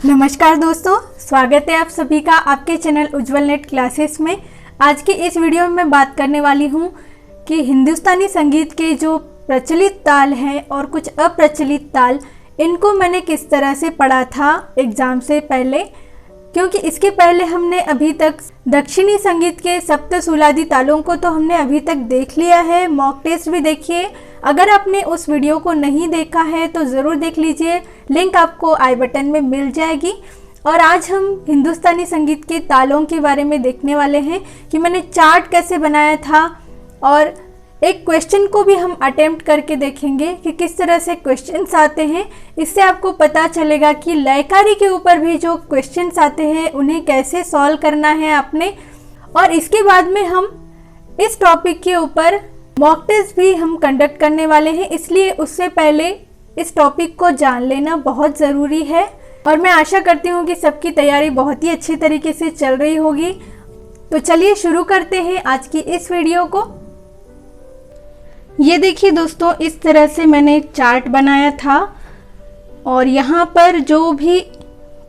नमस्कार दोस्तों, स्वागत है आप सभी का आपके चैनल उज्जवल नेट क्लासेस में। आज के इस वीडियो में मैं बात करने वाली हूँ कि हिंदुस्तानी संगीत के जो प्रचलित ताल हैं और कुछ अप्रचलित ताल, इनको मैंने किस तरह से पढ़ा था एग्ज़ाम से पहले। क्योंकि इसके पहले हमने अभी तक दक्षिणी संगीत के सप्तसुलादी तालों को तो हमने अभी तक देख लिया है, मॉक टेस्ट भी देखिए। अगर आपने उस वीडियो को नहीं देखा है तो ज़रूर देख लीजिए, लिंक आपको आई बटन में मिल जाएगी। और आज हम हिंदुस्तानी संगीत के तालों के बारे में देखने वाले हैं कि मैंने चार्ट कैसे बनाया था, और एक क्वेश्चन को भी हम अटेम्प्ट करके देखेंगे कि किस तरह से क्वेश्चंस आते हैं। इससे आपको पता चलेगा कि लयकारी के ऊपर भी जो क्वेश्चंस आते हैं उन्हें कैसे सॉल्व करना है आपने। और इसके बाद में हम इस टॉपिक के ऊपर मॉक टेस्ट भी हम कंडक्ट करने वाले हैं, इसलिए उससे पहले इस टॉपिक को जान लेना बहुत ज़रूरी है। और मैं आशा करती हूँ कि सबकी तैयारी बहुत ही अच्छी तरीके से चल रही होगी। तो चलिए शुरू करते हैं आज की इस वीडियो को। ये देखिए दोस्तों, इस तरह से मैंने चार्ट बनाया था और यहाँ पर जो भी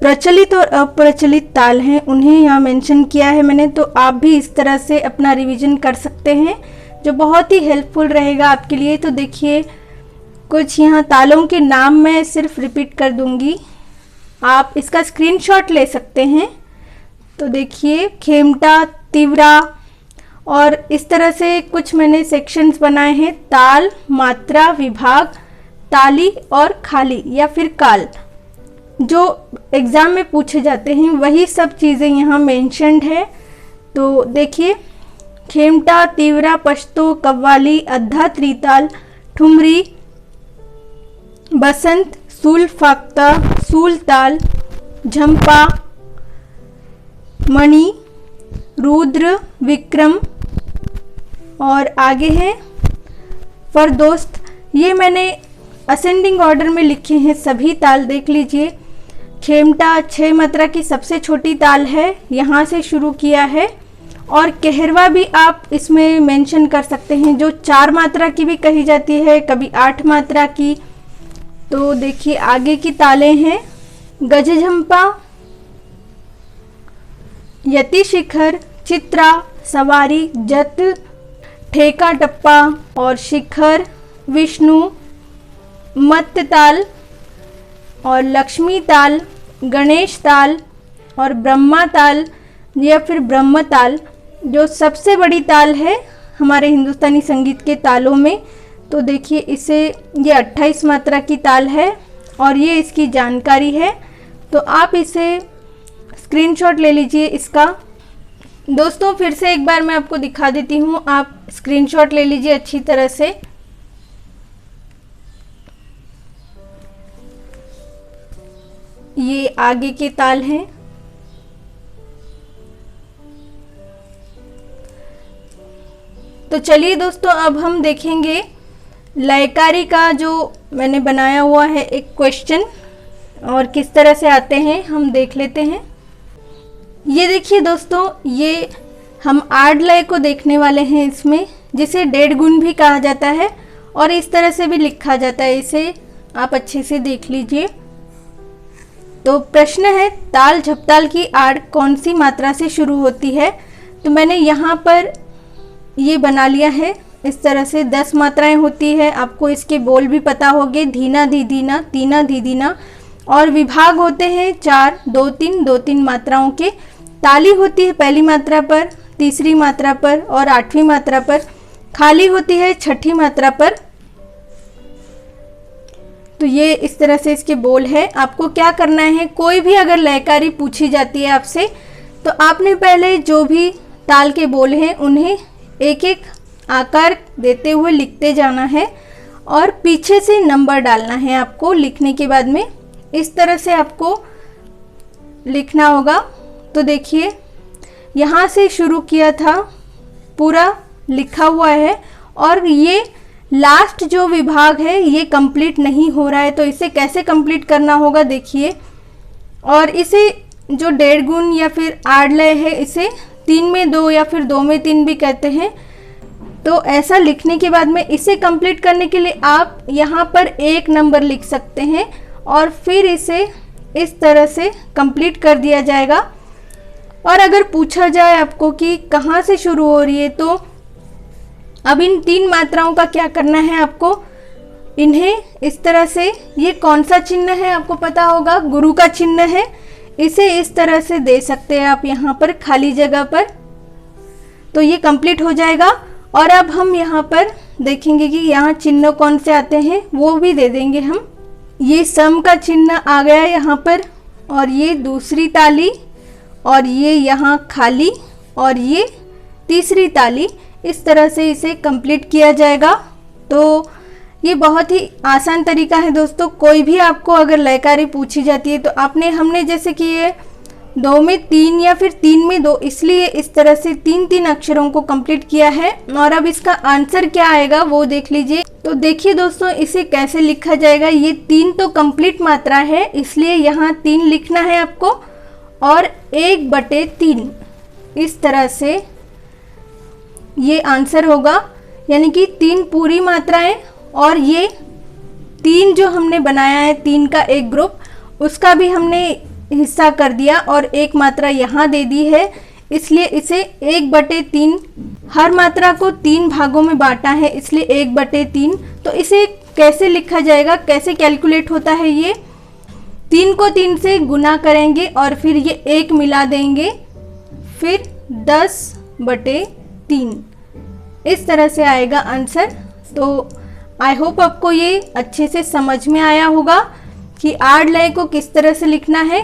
प्रचलित और अप्रचलित ताल हैं उन्हें यहाँ मेंशन किया है मैंने। तो आप भी इस तरह से अपना रिवीजन कर सकते हैं, जो बहुत ही हेल्पफुल रहेगा आपके लिए। तो देखिए, कुछ यहाँ तालों के नाम मैं सिर्फ रिपीट कर दूंगी, आप इसका स्क्रीनशॉट ले सकते हैं। तो देखिए, खेमटा, तिवरा, और इस तरह से कुछ मैंने सेक्शंस बनाए हैं। ताल, मात्रा, विभाग, ताली और खाली या फिर काल, जो एग्ज़ाम में पूछे जाते हैं वही सब चीज़ें यहाँ मेंशन्ड है। तो देखिए, खेमटा, तिवरा, पश्तो, कव्वाली, अद्धा त्रिताल, ठुमरी, बसंत, सूल फाख्ता, सूल ताल, झंपा, मणि, रुद्र, विक्रम, और आगे है फरदोस्त। ये मैंने असेंडिंग ऑर्डर में लिखे हैं सभी ताल, देख लीजिए। खेमटा 6 मात्रा की सबसे छोटी ताल है, यहाँ से शुरू किया है। और कहरवा भी आप इसमें मेंशन कर सकते हैं, जो 4 मात्रा की भी कही जाती है, कभी 8 मात्रा की। तो देखिए, आगे की तालें हैं गजझंपा, यति शिखर, चित्रा, सवारी, जत, ठेका टप्पा और शिखर, विष्णु, मत्त ताल और लक्ष्मी ताल, गणेश ताल और ब्रह्मा ताल या फिर ब्रह्म ताल, जो सबसे बड़ी ताल है हमारे हिंदुस्तानी संगीत के तालों में। तो देखिए, इसे ये 28 मात्रा की ताल है और ये इसकी जानकारी है। तो आप इसे स्क्रीनशॉट ले लीजिए इसका। दोस्तों, फिर से एक बार मैं आपको दिखा देती हूँ, आप स्क्रीनशॉट ले लीजिए अच्छी तरह से। ये आगे के ताल हैं। तो चलिए दोस्तों, अब हम देखेंगे लयकारी का जो मैंने बनाया हुआ है एक क्वेश्चन, और किस तरह से आते हैं हम देख लेते हैं। ये देखिए दोस्तों, ये हम आड लय को देखने वाले हैं इसमें, जिसे डेढ़ गुण भी कहा जाता है और इस तरह से भी लिखा जाता है। इसे आप अच्छे से देख लीजिए। तो प्रश्न है, ताल झपताल की आड़ कौन सी मात्रा से शुरू होती है। तो मैंने यहाँ पर ये बना लिया है। इस तरह से 10 मात्राएं होती है, आपको इसके बोल भी पता होंगे, धीना धीधीना, तीना धीधीना। और विभाग होते हैं 4, 2-3, 2-3 मात्राओं के। ताली होती है पहली मात्रा पर, तीसरी मात्रा पर और 8वीं मात्रा पर। खाली होती है 6ठी मात्रा पर। तो ये इस तरह से इसके बोल है। आपको क्या करना है, कोई भी अगर लयकारी पूछी जाती है आपसे, तो आपने पहले जो भी ताल के बोल हैं उन्हें एक एक आकार देते हुए लिखते जाना है और पीछे से नंबर डालना है आपको लिखने के बाद में। इस तरह से आपको लिखना होगा। तो देखिए, यहाँ से शुरू किया था, पूरा लिखा हुआ है, और ये लास्ट जो विभाग है ये कंप्लीट नहीं हो रहा है। तो इसे कैसे कंप्लीट करना होगा देखिए। और इसे जो डेढ़ गुण या फिर आड़ लय है, इसे 3 में 2 या फिर 2 में 3 भी कहते हैं। तो ऐसा लिखने के बाद में इसे कंप्लीट करने के लिए आप यहाँ पर 1 नंबर लिख सकते हैं और फिर इसे इस तरह से कंप्लीट कर दिया जाएगा। और अगर पूछा जाए आपको कि कहाँ से शुरू हो रही है, तो अब इन 3 मात्राओं का क्या करना है आपको, इन्हें इस तरह से, ये कौन सा चिन्ह है आपको पता होगा, गुरु का चिन्ह है, इसे इस तरह से दे सकते हैं आप यहाँ पर खाली जगह पर, तो ये कंप्लीट हो जाएगा। और अब हम यहाँ पर देखेंगे कि यहाँ चिन्ह कौन से आते हैं, वो भी दे देंगे हम। ये सम का चिन्ह आ गया यहाँ पर, और ये दूसरी ताली, और ये यहाँ खाली, और ये तीसरी ताली, इस तरह से इसे कंप्लीट किया जाएगा। तो ये बहुत ही आसान तरीका है दोस्तों। कोई भी आपको अगर लयकारी पूछी जाती है तो हमने जैसे कि ये 2 में 3 या फिर 3 में 2, इसलिए इस तरह से 3-3 अक्षरों को कंप्लीट किया है। और अब इसका आंसर क्या आएगा वो देख लीजिए। तो देखिए दोस्तों, इसे कैसे लिखा जाएगा। ये 3 तो कंप्लीट मात्रा है, इसलिए यहाँ 3 लिखना है आपको, और 1/3 इस तरह से ये आंसर होगा, यानी कि 3 पूरी मात्राएं, और ये 3 जो हमने बनाया है, 3 का एक ग्रुप, उसका भी हमने हिस्सा कर दिया और एक मात्रा यहाँ दे दी है, इसलिए इसे 1/3, हर मात्रा को 3 भागों में बांटा है, इसलिए 1/3। तो इसे कैसे लिखा जाएगा, कैसे कैलकुलेट होता है, ये 3 को 3 से गुना करेंगे और फिर ये 1 मिला देंगे, फिर 10/3, इस तरह से आएगा आंसर। तो आई होप आपको ये अच्छे से समझ में आया होगा कि आड़ लय को किस तरह से लिखना है।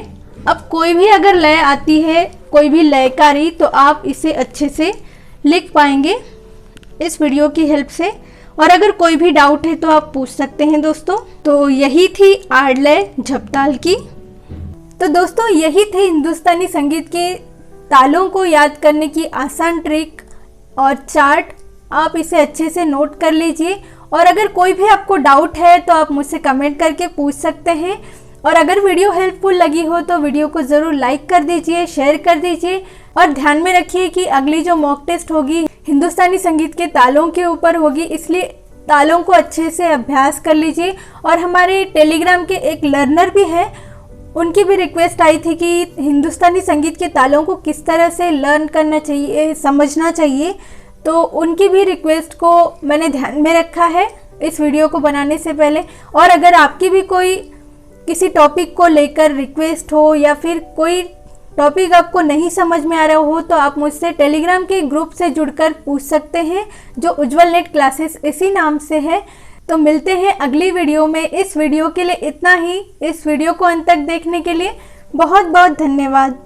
अब कोई भी अगर लय आती है, कोई भी लयकारी, तो आप इसे अच्छे से लिख पाएंगे इस वीडियो की हेल्प से। और अगर कोई भी डाउट है तो आप पूछ सकते हैं दोस्तों। तो यही थी आड़ लय झपताल की। तो दोस्तों, यही थे हिंदुस्तानी संगीत के तालों को याद करने की आसान ट्रिक और चार्ट। आप इसे अच्छे से नोट कर लीजिए, और अगर कोई भी आपको डाउट है तो आप मुझसे कमेंट करके पूछ सकते हैं। और अगर वीडियो हेल्पफुल लगी हो तो वीडियो को ज़रूर लाइक कर दीजिए, शेयर कर दीजिए, और ध्यान में रखिए कि अगली जो मॉक टेस्ट होगी हिंदुस्तानी संगीत के तालों के ऊपर होगी, इसलिए तालों को अच्छे से अभ्यास कर लीजिए। और हमारे टेलीग्राम के एक लर्नर भी है, उनकी भी रिक्वेस्ट आई थी कि हिंदुस्तानी संगीत के तालों को किस तरह से लर्न करना चाहिए, समझना चाहिए, तो उनकी भी रिक्वेस्ट को मैंने ध्यान में रखा है इस वीडियो को बनाने से पहले। और अगर आपकी भी कोई किसी टॉपिक को लेकर रिक्वेस्ट हो, या फिर कोई टॉपिक आपको नहीं समझ में आ रहा हो, तो आप मुझसे टेलीग्राम के ग्रुप से जुड़कर पूछ सकते हैं, जो उज्जवल नेट क्लासेस इसी नाम से है। तो मिलते हैं अगली वीडियो में। इस वीडियो के लिए इतना ही। इस वीडियो को अंत तक देखने के लिए बहुत बहुत धन्यवाद।